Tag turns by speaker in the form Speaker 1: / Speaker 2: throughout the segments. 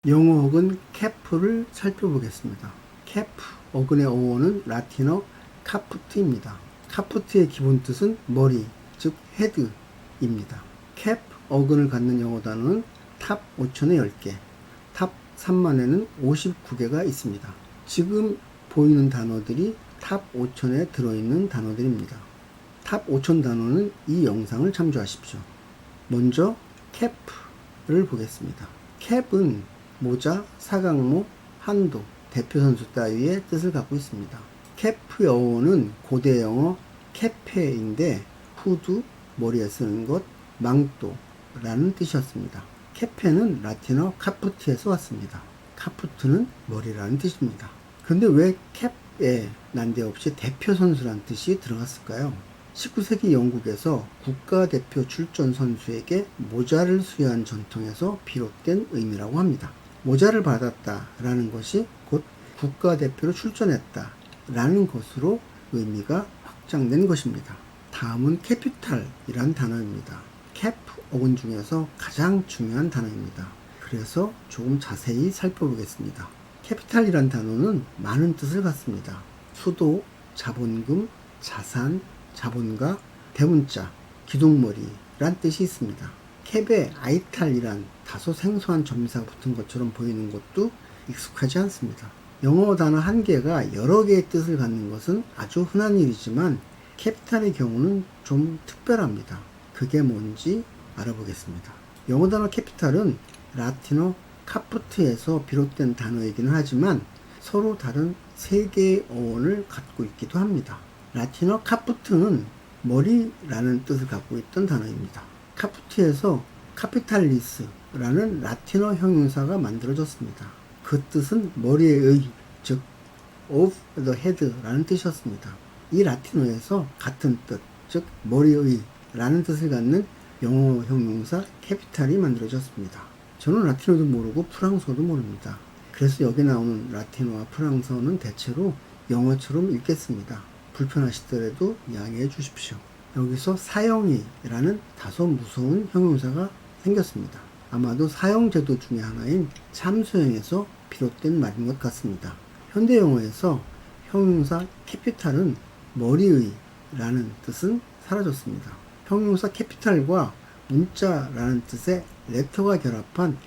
Speaker 1: 영어 어근 캐프를 살펴보겠습니다. 캐프 어근의 어원은 라틴어 카푸트입니다. 카푸트의 기본 뜻은 머리, 즉 헤드입니다. 캐프 어근을 갖는 영어 단어는 탑 5천에 10개, 탑 3만에는 59개가 있습니다. 지금 보이는 단어들이 탑 5천에 들어있는 단어들입니다. 탑 5천 단어는 이 영상을 참조하십시오. 먼저 캐프를 보겠습니다. 캡은 모자, 사각모, 한도, 대표선수 따위의 뜻을 갖고 있습니다. 캐프의 어원은 고대 영어 캐페인데 후드, 머리에 쓰는 것, 망토라는 뜻이었습니다. 캐페는 라틴어 카푸트에서 왔습니다. 카푸트는 머리라는 뜻입니다. 근데 왜 캡에 난데없이 대표선수라는 뜻이 들어갔을까요? 19세기 영국에서 국가대표 출전 선수에게 모자를 수여한 전통에서 비롯된 의미라고 합니다. 모자를 받았다라는 것이 곧 국가대표로 출전했다라는 것으로 의미가 확장된 것입니다. 다음은 캐피탈이란 단어입니다. 캐프 어근 중에서 가장 중요한 단어입니다. 그래서 조금 자세히 살펴보겠습니다. 캐피탈이란 단어는 많은 뜻을 갖습니다. 수도, 자본금, 자산, 자본가, 대문자, 기둥머리란 뜻이 있습니다. 캡에 아이탈이란 다소 생소한 점사가 붙은 것처럼 보이는 것도 익숙하지 않습니다. 영어 단어 한 개가 여러 개의 뜻을 갖는 것은 아주 흔한 일이지만 캐피탈의 경우는 좀 특별합니다. 그게 뭔지 알아보겠습니다. 영어 단어 캐피탈은 라틴어 카푸트에서 비롯된 단어이기는 하지만 서로 다른 세 개의 어원을 갖고 있기도 합니다. 라틴어 카푸트는 머리라는 뜻을 갖고 있던 단어입니다. 카푸트에서 카피탈리스라는 라틴어 형용사가 만들어졌습니다. 그 뜻은 머리의 의, 즉 of the head라는 뜻이었습니다. 이 라틴어에서 같은 뜻, 즉 머리의 라는 뜻을 갖는 영어 형용사 캐피탈이 만들어졌습니다. 저는 라틴어도 모르고 프랑스어도 모릅니다. 그래서 여기 나오는 라틴어와 프랑스어는 대체로 영어처럼 읽겠습니다. 불편하시더라도 양해해 주십시오. 여기서 사형이라는 다소 무서운 형용사가 생겼습니다. 아마도 사형제도 중에 하나인 참수형에서 비롯된 말인 것 같습니다. 현대 영어에서 형용사 캐피탈은 머리의 라는 뜻은 사라졌습니다. 형용사 캐피탈과 문자라는 뜻의 레터가 결합한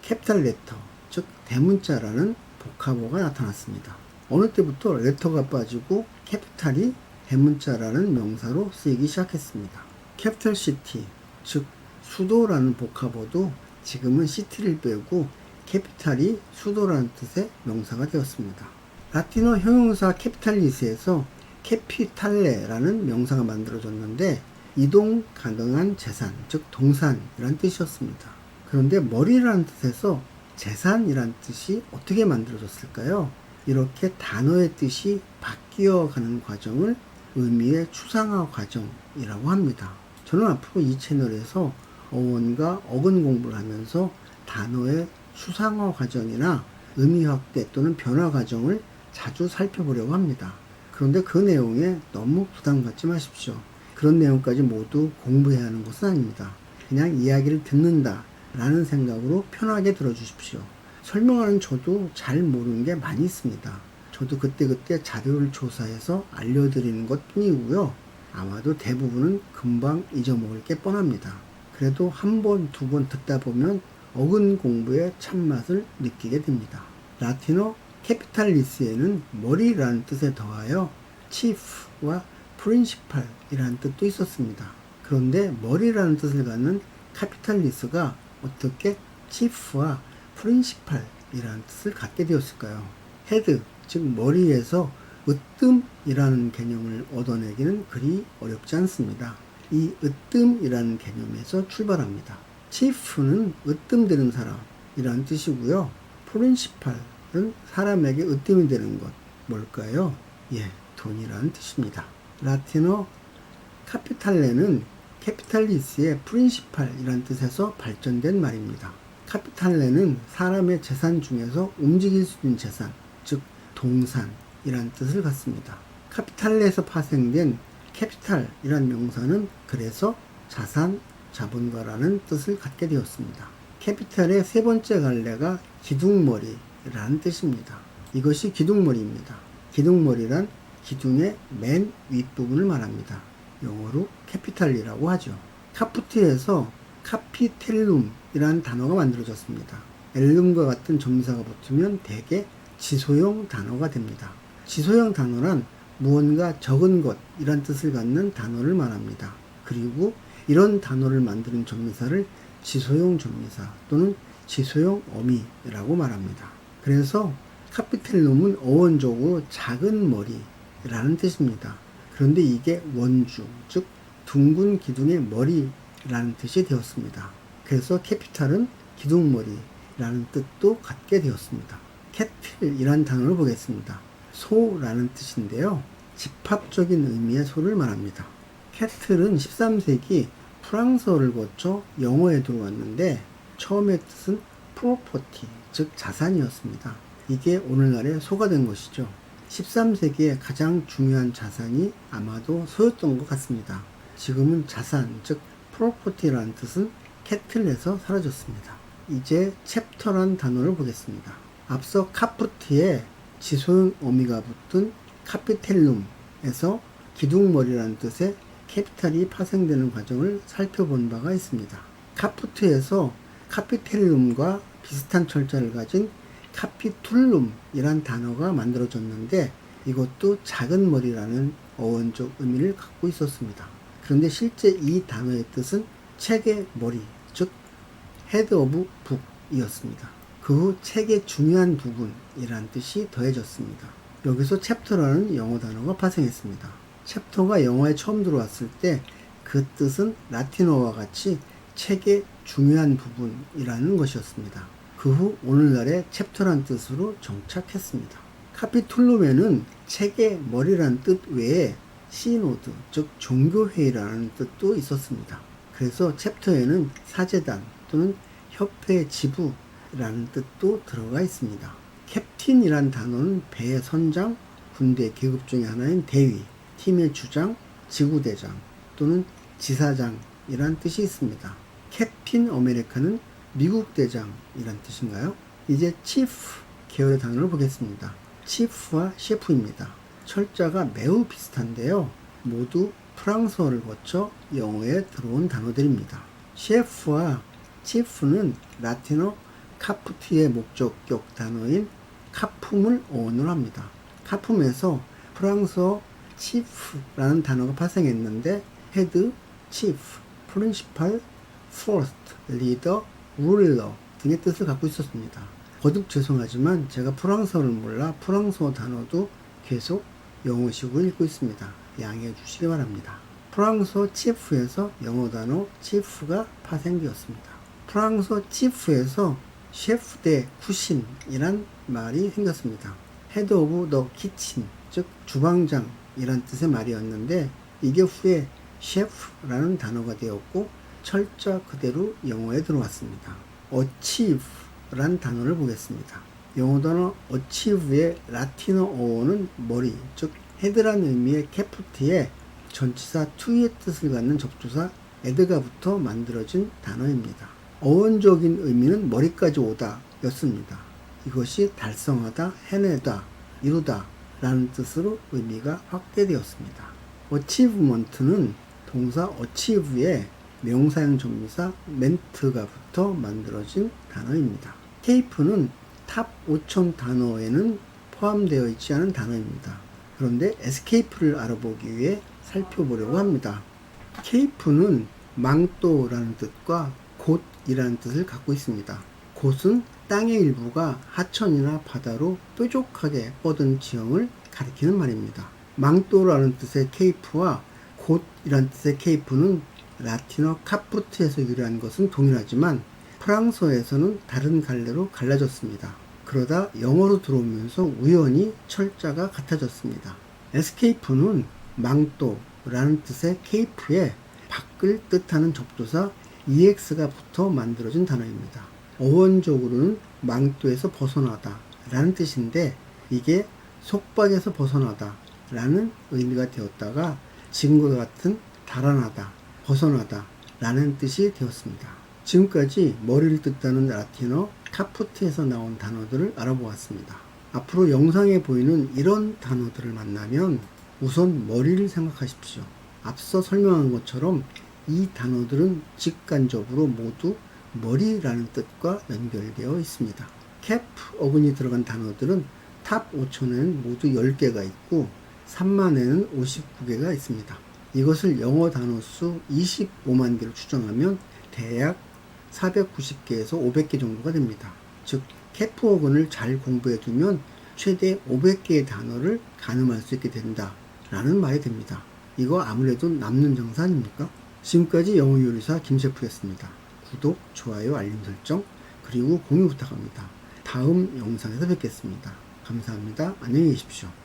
Speaker 1: 캐피탈 레터, 즉 대문자라는 복합어가 나타났습니다. 어느 때부터 레터가 빠지고 캐피탈이 대문자라는 명사로 쓰이기 시작했습니다. 캐피탈 시티, 즉 수도라는 복합어도 지금은 시티를 빼고 캐피탈이 수도라는 뜻의 명사가 되었습니다. 라틴어 형용사 캐피탈리스에서 캐피탈레라는 명사가 만들어졌는데 이동 가능한 재산, 즉 동산이란 뜻이었습니다. 그런데 머리라는 뜻에서 재산이란 뜻이 어떻게 만들어졌을까요? 이렇게 단어의 뜻이 바뀌어가는 과정을 의미의 추상화 과정이라고 합니다. 저는 앞으로 이 채널에서 어원과 어근 공부를 하면서 단어의 추상화 과정이나 의미 확대 또는 변화 과정을 자주 살펴보려고 합니다. 그런데 그 내용에 너무 부담 갖지 마십시오. 그런 내용까지 모두 공부해야 하는 것은 아닙니다. 그냥 이야기를 듣는다 라는 생각으로 편하게 들어주십시오. 설명하는 저도 잘 모르는 게 많이 있습니다. 저도 그때그때 자료를 조사해서 알려드리는 것 뿐이고요. 아마도 대부분은 금방 잊어먹을 게 뻔합니다. 그래도 한 번, 두 번 듣다 보면 어근 공부의 참맛을 느끼게 됩니다. 라틴어 캐피탈리스에는 머리라는 뜻에 더하여 chief와 principal이라는 뜻도 있었습니다. 그런데 머리라는 뜻을 갖는 카피탈리스가 어떻게 chief와 principal이라는 뜻을 갖게 되었을까요? 헤드, 즉 머리에서 으뜸이라는 개념을 얻어내기는 그리 어렵지 않습니다. 이 으뜸이라는 개념에서 출발합니다. chief는 으뜸되는 사람이라는 뜻이고요. principal은 사람에게 으뜸이 되는 것, 뭘까요? 돈이라는 뜻입니다. 라틴어 카피탈레는 캐피탈리스의 프린시팔이라는 뜻에서 발전된 말입니다. 카피탈레는 사람의 재산 중에서 움직일 수 있는 재산, 즉 동산이라는 뜻을 갖습니다. 카피탈레에서 파생된 캐피탈이란 명사는 그래서 자산, 자본가라는 뜻을 갖게 되었습니다. 캐피탈의 세 번째 갈래가 기둥머리라는 뜻입니다. 이것이 기둥머리입니다. 기둥머리란 기둥의 맨 윗부분을 말합니다. 영어로 캐피탈이라고 하죠. 카프트에서 카피텔룸이라는 단어가 만들어졌습니다. 엘룸과 같은 접미사가 붙으면 대개 지소형 단어가 됩니다. 지소형 단어란 무언가 적은 것이란 뜻을 갖는 단어를 말합니다. 그리고 이런 단어를 만드는 접미사를 지소형 접미사 또는 지소형 어미라고 말합니다. 그래서 카피텔룸은 어원적으로 작은 머리라는 뜻입니다. 그런데 이게 원주, 즉 둥근 기둥의 머리라는 뜻이 되었습니다. 그래서 캐피탈은 기둥머리라는 뜻도 갖게 되었습니다. 캐틀이라는 단어를 보겠습니다. 소라는 뜻인데요. 집합적인 의미의 소를 말합니다. 캐틀은 13세기 프랑스어를 거쳐 영어에 들어왔는데 처음의 뜻은 프로퍼티, 즉 자산이었습니다. 이게 오늘날의 소가 된 것이죠. 13세기에 가장 중요한 자산이 아마도 소였던 것 같습니다. 지금은 자산, 즉 프로퍼티라는 뜻은 캐틀에서 사라졌습니다. 이제 챕터란 단어를 보겠습니다. 앞서 카프트에 지소형 어미가 붙은 카피텔룸에서 기둥머리라는 뜻의 캐피탈이 파생되는 과정을 살펴본 바가 있습니다. 카프트에서 카피텔룸과 비슷한 철자를 가진 카피툴룸이란 단어가 만들어졌는데 이것도 작은 머리라는 어원적 의미를 갖고 있었습니다. 그런데 실제 이 단어의 뜻은 책의 머리, 즉 헤드 오브 북이었습니다. 그 후 책의 중요한 부분이란 뜻이 더해졌습니다. 여기서 챕터라는 영어 단어가 파생했습니다. 챕터가 영어에 처음 들어왔을 때 그 뜻은 라틴어와 같이 책의 중요한 부분이라는 것이었습니다. 그 후 오늘날의 챕터란 뜻으로 정착했습니다. 카피툴룸에는 책의 머리란 뜻 외에 시노드, 즉 종교회의라는 뜻도 있었습니다. 그래서 챕터에는 사제단 또는 협회 지부라는 뜻도 들어가 있습니다. 캡틴이란 단어는 배의 선장, 군대 계급 중의 하나인 대위, 팀의 주장, 지구대장 또는 지사장이란 뜻이 있습니다. 캡틴 아메리카는 미국 대장이란 뜻인가요? 이제 치프 계열의 단어를 보겠습니다. 치프와 셰프입니다. 철자가 매우 비슷한데요. 모두 프랑스어를 거쳐 영어에 들어온 단어들입니다. 셰프와 치프는 라틴어 카프트의 목적격 단어인 카품을 어원으로 합니다. 카품에서 프랑스어 치프라는 단어가 파생했는데 헤드, 치프, 프린시팔, 포스트, 리더, 룰러 등의 뜻을 갖고 있었습니다. 거듭 죄송하지만 제가 프랑스어를 몰라 프랑스어 단어도 계속 영어식으로 읽고 있습니다. 양해해 주시기 바랍니다. 프랑스어 치프에서 영어 단어 치프가 파생되었습니다. 프랑스어 치프에서 셰프 대 쿠신이란 말이 생겼습니다. 헤드 오브 더 키친, 즉 주방장이란 뜻의 말이었는데 이게 후에 셰프라는 단어가 되었고 철자 그대로 영어에 들어왔습니다. achieve란 단어를 보겠습니다. 영어 단어 achieve의 라틴어 어원은 머리, 즉 헤드라는 의미의 캐프트에 전치사 to의 뜻을 갖는 접두사 에드가 붙어 만들어진 단어입니다. 어원적인 의미는 머리까지 오다 였습니다. 이것이 달성하다, 해내다, 이루다 라는 뜻으로 의미가 확대되었습니다. achievement는 동사 achieve에 명사형 접미사 멘트가 붙어 만들어진 단어입니다. 케이프는 탑 5천 단어에는 포함되어 있지 않은 단어입니다. 그런데 에스케이프를 알아보기 위해 살펴보려고 합니다. 케이프는 망토라는 뜻과 곧이라는 뜻을 갖고 있습니다. 곧은 땅의 일부가 하천이나 바다로 뾰족하게 뻗은 지형을 가리키는 말입니다. 망토라는 뜻의 케이프와 곧이라는 뜻의 케이프는 라틴어 카프트에서 유래한 것은 동일하지만 프랑스어에서는 다른 갈래로 갈라졌습니다. 그러다 영어로 들어오면서 우연히 철자가 같아졌습니다. 에스케이프는 망토라는 뜻의 케이프에 밖을 뜻하는 접두사 ex가 붙어 만들어진 단어입니다. 어원적으로는 망토에서 벗어나다 라는 뜻인데 이게 속박에서 벗어나다 라는 의미가 되었다가 지금과 같은 달아나다, 벗어나다 라는 뜻이 되었습니다. 지금까지 머리를 뜻하는 라틴어 카프트에서 나온 단어들을 알아보았습니다. 앞으로 영상에 보이는 이런 단어들을 만나면 우선 머리를 생각하십시오. 앞서 설명한 것처럼 이 단어들은 직관적으로 모두 머리라는 뜻과 연결되어 있습니다. cap 어근이 들어간 단어들은 탑 5천에는 모두 10개가 있고 3만에는 59개가 있습니다. 이것을 영어 단어 수 25만 개로 추정하면 대략 490개에서 500개 정도가 됩니다. 즉 cap 어근을 잘 공부해 두면 최대 500개의 단어를 가늠할 수 있게 된다 라는 말이 됩니다. 이거 아무래도 남는 장사 아닙니까? 지금까지 영어 요리사 김셰프였습니다. 구독, 좋아요, 알림 설정, 그리고 공유 부탁합니다. 다음 영상에서 뵙겠습니다. 감사합니다. 안녕히 계십시오.